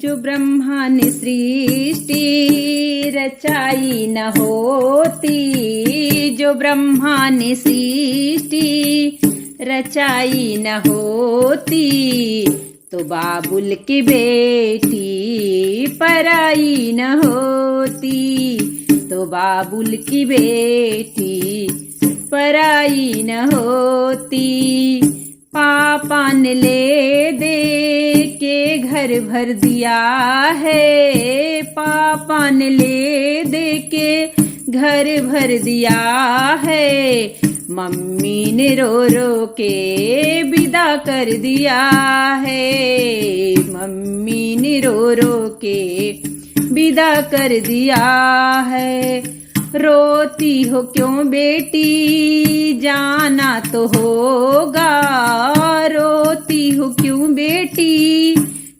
जो ब्रह्मा ने सृष्टि रचाई न होती, जो ब्रह्मा ने सृष्टि रचाई न होती, तो बाबुल की बेटी पराई न होती, तो बाबुल की बेटी पराई न होती। पापा ने ले दे के घर भर दिया है, पापा ने ले दे के घर भर दिया है, मम्मी ने रो रो के विदा कर दिया है, मम्मी ने रो रो के विदा कर दिया है। रोती हो क्यों बेटी जाना तो होगा, रोती हो क्यों बेटी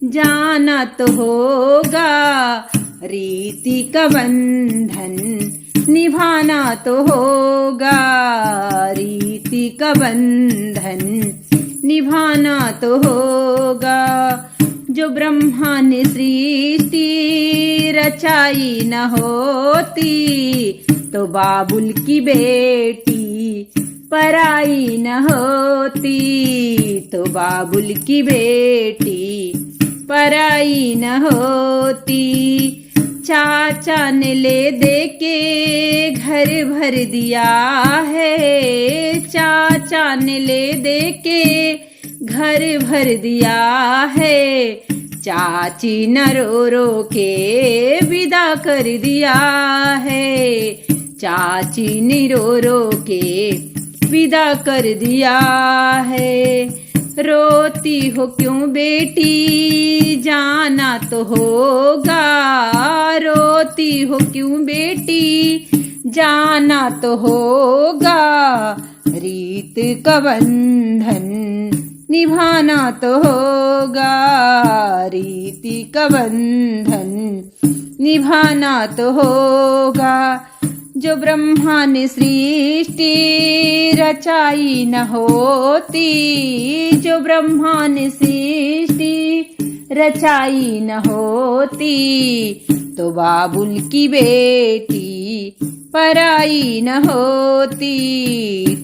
जाना तो होगा, रीति का बंधन निभाना तो होगा, रीति का बंधन निभाना तो होगा। जो ब्रह्मा ने सृष्टि रचाई न होती, तो बाबुल की बेटी पराई न होती, तो बाबुल की बेटी पराई न होती। चाचा ने ले दे के घर भर दिया है, चाचा ने ले दे के घर भर दिया है, चाची न रो रो के विदा कर दिया है, चाची ने रो रो के विदा कर दिया है। रोती हो क्यों बेटी जाना तो होगा, रोती हो क्यों बेटी जाना तो होगा, रीत का बंधन निभाना तो होगा, रीति का बंधन निभाना तो होगा। जो ब्रह्मा ने सृष्टि रचाई न होती, जो ब्रह्मा ने सृष्टि रचाई न होती, तो बाबुल की बेटी पराई न होती,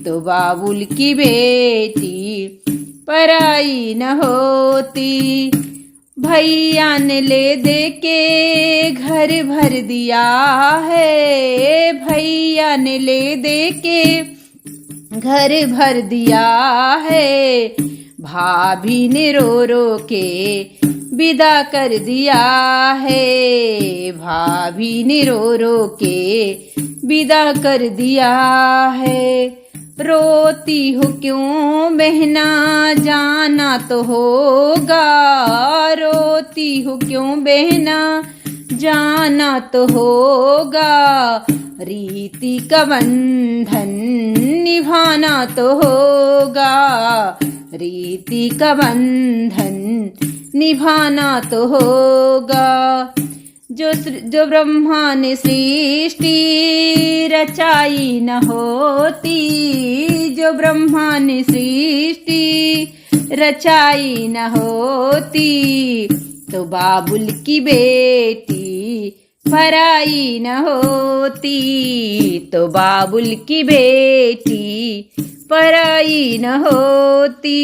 तो बाबुल की बेटी पराई न होती। भैया ने ले दे के घर भर दिया है, भैया ने ले दे के घर भर दिया है, भाभी ने रो रो के विदा कर दिया है, भाभी ने रो रो के विदा कर दिया है। रोती हो क्यों बहना जाना तो होगा, रोती हो क्यों बहना जाना तो होगा, रीति का बंधन निभाना तो होगा, रीति का बंधन निभाना तो होगा। जो ब्रह्मा ने सृष्टि रचाई न होती, जो ब्रह्मा ने सृष्टि रचाई न होती, तो बाबुल की बेटी पराई न होती, तो बाबुल की बेटी पराई न होती।